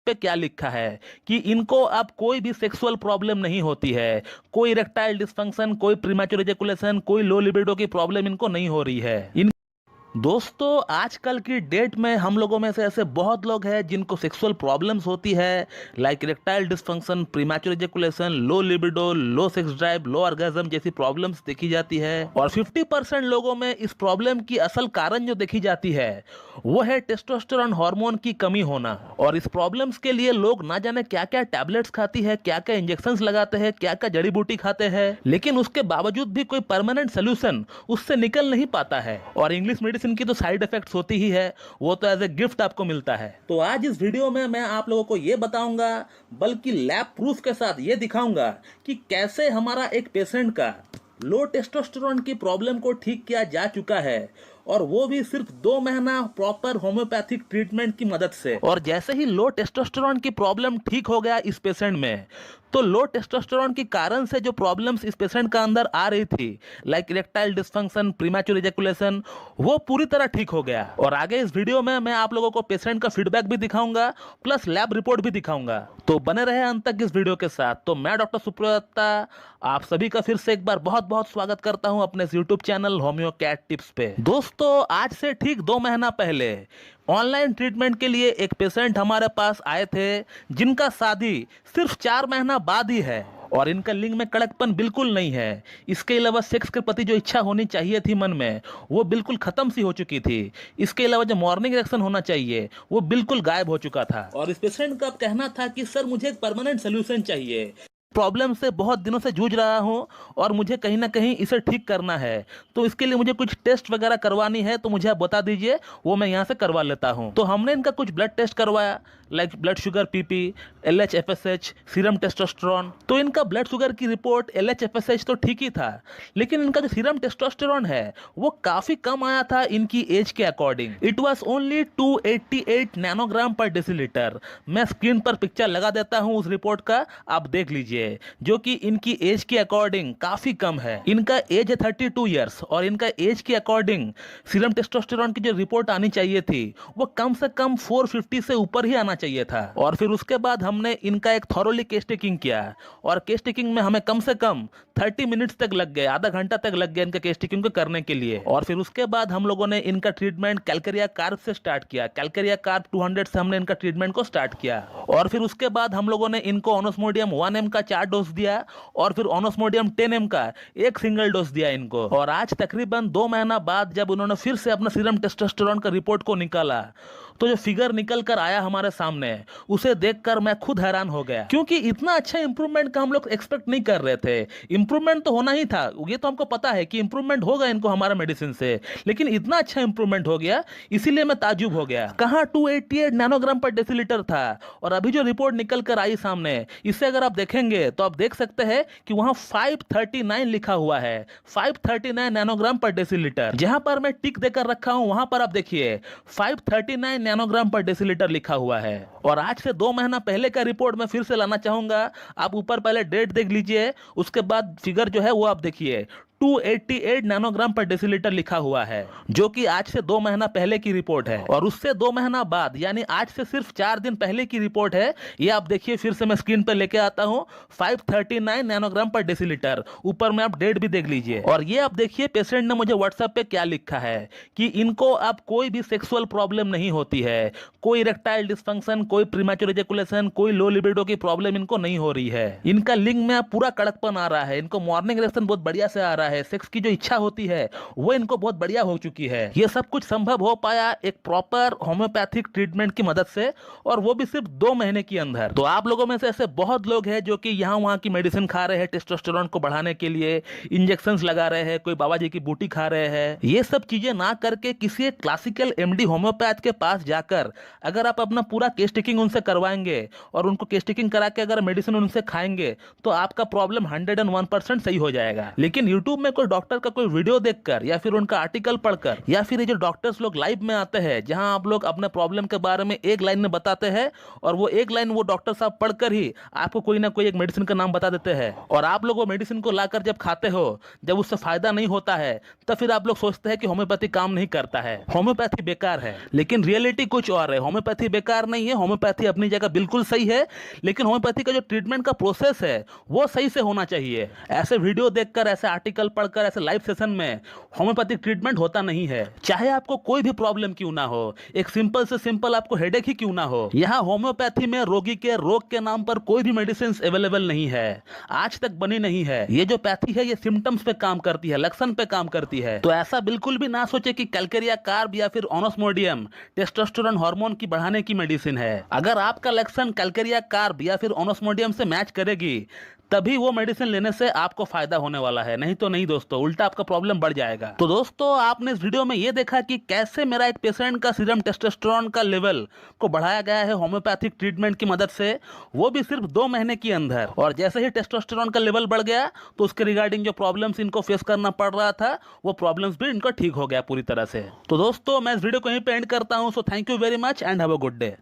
पे क्या लिखा है कि इनको अब कोई भी सेक्सुअल प्रॉब्लम नहीं होती है, कोई इरेक्टाइल डिस्फंक्शन, कोई प्रीमैच्योर इजैकुलेशन, कोई लो लिबिडो की प्रॉब्लम इनको नहीं हो रही है। दोस्तों आजकल की डेट में हम लोगों में से ऐसे बहुत लोग हैं जिनको सेक्सुअल प्रॉब्लम्स होती है, like erectile dysfunction, premature ejaculation, low libido, low sex drive, low orgasm जैसी प्रॉब्लम्स देखी जाती है। और 50% लोगों में इस प्रॉब्लम की असल कारण जो देखी जाती है वो है टेस्टोस्टेरोन हार्मोन की कमी होना। और इस प्रॉब्लम्स के लिए लोग ना जाने क्या क्या टैबलेट्स खाती है, क्या क्या इंजेक्शंस लगाते हैं, क्या क्या जड़ी बूटी खाते हैं, लेकिन उसके बावजूद भी कोई परमानेंट सोल्यूशन उससे निकल नहीं पाता है। और इंग्लिश मेडिसिन की तो साइड इफेक्ट्स होती ही है, वो तो एज ए गिफ्ट आपको मिलता है। तो आज इस वीडियो में मैं आप लोगों को ये बताऊंगा, बल्कि लैब प्रूफ के साथ ये दिखाऊंगा कि कैसे हमारा एक पेशेंट का लो टेस्टोस्टेरोन की प्रॉब्लम को ठीक किया जा चुका है, और वो भी सिर्फ 2 महीना प्रॉपर होम्योपैथिक ट्रीटमेंट की मदद से। और जैसे ही लो टेस्टोस्टेरोन की प्रॉब्लम ठीक हो गया इस पेशेंट में, तो लो टेस्टोस्टेरोन के कारण से जो प्रॉब्लम्स इस पेशेंट का अंदर आ रही थी, like erectile dysfunction, premature ejaculation, वो पूरी तरह ठीक हो गया। और आगे इस वीडियो में मैं आप लोगों को पेशेंट का फीडबैक भी दिखाऊंगा, प्लस लैब रिपोर्ट भी दिखाऊंगा। तो बने रहे अंत तक इस वीडियो के साथ। तो मैं डॉक्टर सुप्रियो दत्ता आप सभी का फिर से एक बार बहुत बहुत स्वागत करता हूं अपने YouTube channel homeo cat tips पे। दोस्तों आज से ठीक 2 महीना पहले ऑनलाइन ट्रीटमेंट के लिए एक पेशेंट हमारे पास आए थे जिनका शादी सिर्फ 4 महीना बाद ही है, और इनका लिंग में कड़कपन बिल्कुल नहीं है। इसके अलावा सेक्स के प्रति जो इच्छा होनी चाहिए थी मन में, वो बिल्कुल खत्म सी हो चुकी थी। इसके अलावा जो मॉर्निंग इरेक्शन होना चाहिए वो बिल्कुल गायब हो चुका था। और इस पेशेंट का कहना था कि सर मुझे एक परमानेंट सोल्यूशन चाहिए, प्रॉब्लम से बहुत दिनों से जूझ रहा हूं और मुझे कहीं ना कहीं इसे ठीक करना है, तो इसके लिए मुझे कुछ टेस्ट वगैरह करवानी है, तो मुझे आप बता दीजिए, वो मैं यहाँ से करवा लेता हूं। तो हमने इनका कुछ ब्लड टेस्ट करवाया, like blood sugar, PP, LH, FSH, serum testosterone. तो इनका ब्लड शुगर की रिपोर्ट, एलएच, एफएसएच तो ठीक ही था, लेकिन इनका जो सीरम टेस्टोस्टेरोन है वो काफी कम आया था इनकी एज के according. It was only 288 nanogram पर डेसीलीटर। मैं स्क्रीन पर पिक्चर लगा देता हूं उस रिपोर्ट का, आप देख लीजिए, जो कि इनकी एज के अकॉर्डिंग काफी कम है। इनका एज है 32 ईयर्स, और इनका एज के अकॉर्डिंग सीरम टेस्टोस्टेरोन की जो रिपोर्ट आनी चाहिए थी वो कम से कम 450 से ऊपर ही आना चाहिए था। और फिर उसके बाद हमने इनका एक थॉरोली केस टेकिंग किया, और केस टेकिंग में हमें कम से कम 30 मिनट्स तक लग गए, आधा घंटा तक लग गया इनका केस टेकिंग को करने के लिए। और फिर उसके बाद हम लोगों ने इनका ट्रीटमेंट कैलकेरिया कार्ब से स्टार्ट किया। कैलकेरिया कार्ब 200 से हमने इनका ट्रीटमेंट को स्टार्ट किया। और फिर उसके बाद हम लोगों ने इनको ऑनोस्मोडियम 1 mg का 4 डोज दिया, और फिर ऑनोस्मोडियम 10 mg का एक सिंगल डोज दिया इनको। और आज तकरीबन 2 महीना बाद जब उन्होंने फिर से अपना सीरम टेस्टोस्टेरोन का रिपोर्ट को निकाला, तो जो फिगर निकल कर आया हमारे सामने, उसे देखकर मैं खुद हैरान हो गया, क्योंकि इतना अच्छा इंप्रूवमेंट का हम लोग एक्सपेक्ट नहीं कर रहे थे। इंप्रूवमेंट तो होना ही था, ये तो हमको पता है कि इंप्रूवमेंट होगा इनको हमारा मेडिसिन से, लेकिन इतना अच्छा इंप्रूवमेंट हो गया, इसीलिए मैं ताजुब हो गया। कहां 288 नैनोग्राम पर डेसीलीटर था, और अभी जो रिपोर्ट निकल कर आई सामने, इससे अगर आप देखेंगे तो आप देख सकते हैं कि वहां 539 लिखा हुआ है, 539 नैनोग्राम पर डेसीलीटर। जहां पर मैं टिक देकर रखा हूं वहां पर आप देखिए 539 नैनोग्राम पर डेसीलीटर लिखा हुआ है। और आज से 2 महीना पहले का रिपोर्ट मैं फिर से लाना चाहूंगा, आप ऊपर पहले डेट देख लीजिए, उसके बाद फिगर जो है वो आप देखिए 288 नैनोग्राम पर डेसीलीटर लिखा हुआ है, जो कि आज से 2 महीना पहले की रिपोर्ट है। और उससे 2 महीना बाद यानी आज से सिर्फ 4 दिन पहले की रिपोर्ट है, ये आप देखिए, फिर से मैं स्क्रीन पर लेके आता हूं, 539 नैनोग्राम पर डेसीलीटर। ऊपर में आप डेट भी देख लीजिए। और ये आप देखिए पेशेंट ने मुझे व्हाट्सएप पे क्या लिखा है कि इनको अब कोई भी सेक्सुअल प्रॉब्लम नहीं होती है, कोई इरेक्टाइल डिस्फंक्शन, कोई प्रीमैच्योर इजैकुलेशन, कोई लो लिबिडो की प्रॉब्लम इनको नहीं हो रही है। इनका लिंग में पूरा कड़कपन आ रहा है, इनको मॉर्निंग इरेक्शन बहुत बढ़िया से आ रहा है, सेक्स की जो इच्छा होती है वो इनको बहुत बढ़िया हो चुकी है। ये सब कुछ संभव हो पाया एक प्रॉपर होम्योपैथिक ट्रीटमेंट की मदद से, और वो भी सिर्फ 2 महीने के अंदर। तो आप लोगों में से ऐसे बहुत लोग हैं जो कि यहाँ वहाँ की मेडिसिन खा रहे हैं टेस्टोस्टेरोन को बढ़ाने के लिए, इंजेक्शंस लगा रहे हैं, कोई बाबा जी की बूटी खा रहे हैं। ये सब चीजें ना करके किसी एक क्लासिकल एमडी होम्योपैथ के पास जाकर अगर आप अपना पूरा केस टेकिंग उनसे करवाएंगे, और उनको केस टेकिंग करा के अगर मेडिसिन उनसे खाएंगे, तो आपका प्रॉब्लम 101% सही हो जाएगा। लेकिन यूट्यूब यूट्यूब में कोई डॉक्टर का कोई वीडियो देखकर या फिर उनका आर्टिकल पढ़कर या फिर ये जो डॉक्टर्स लोग लाइव में आते हैं जहां आप लोग अपने प्रॉब्लम के बारे में एक लाइन में बताते हैं और वो एक लाइन वो डॉक्टर साहब पढ़कर ही आपको कोई ना कोई एक मेडिसिन का नाम बता देते हैं और आप लोग वो मेडिसिन को लाकर जब खाते हो, जब उससे फायदा नहीं होता है, तब फिर आप लोग सोचते हैं कि होम्योपैथी काम नहीं करता है, होम्योपैथी बेकार है। लेकिन रियलिटी कुछ और है। होम्योपैथी बेकार नहीं है, होम्योपैथी अपनी जगह बिल्कुल सही है, लेकिन होम्योपैथी का जो ट्रीटमेंट का प्रोसेस है वो सही से होना चाहिए। ऐसे वीडियो देखकर, ऐसे आर्टिकल पढ़कर, ऐसे लाइव सेशन में होम्योपैथिक ट्रीटमेंट होता नहीं है। चाहे आपको कोई भी प्रॉब्लम क्यों ना हो, एक सिंपल से सिंपल आपको हेडेक ही क्यों ना हो, यहाँ होम्योपैथी में रोगी के रोग के नाम पर कोई भी मेडिसिन अवेलेबल नहीं है, आज तक बनी नहीं है। ये जो पैथी है ये सिम्टम्स पे काम करती है, लक्षण पे काम करती है। तो ऐसा बिल्कुल भी ना सोचे कि कैलकेरिया कार्ब या फिर ओनोस्मोडियम टेस्टोस्टेरोन हार्मोन की बढ़ाने की मेडिसिन है। अगर आपका लक्षण कैलकेरिया कार्ब या फिर ओनोस्मोडियम से मैच करेगी तभी वो मेडिसिन लेने से आपको फायदा होने वाला है, नहीं तो नहीं दोस्तों, उल्टा आपका प्रॉब्लम बढ़ जाएगा। तो दोस्तों, आपने इस वीडियो में ये देखा कि कैसे मेरा एक पेशेंट का सीरम टेस्टोस्टेरोन का लेवल को बढ़ाया गया है होम्योपैथिक ट्रीटमेंट की मदद से, वो भी सिर्फ 2 महीने के अंदर। और जैसे ही टेस्टोस्टेरोन का लेवल बढ़ गया तो उसके रिगार्डिंग जो प्रॉब्लम्स इनको फेस करना पड़ रहा था वो प्रॉब्लम्स भी इनको ठीक हो गया पूरी तरह से। तो दोस्तों, मैं इस वीडियो को यहीं पे एंड करता हूँ। So thank you very much and have a good day.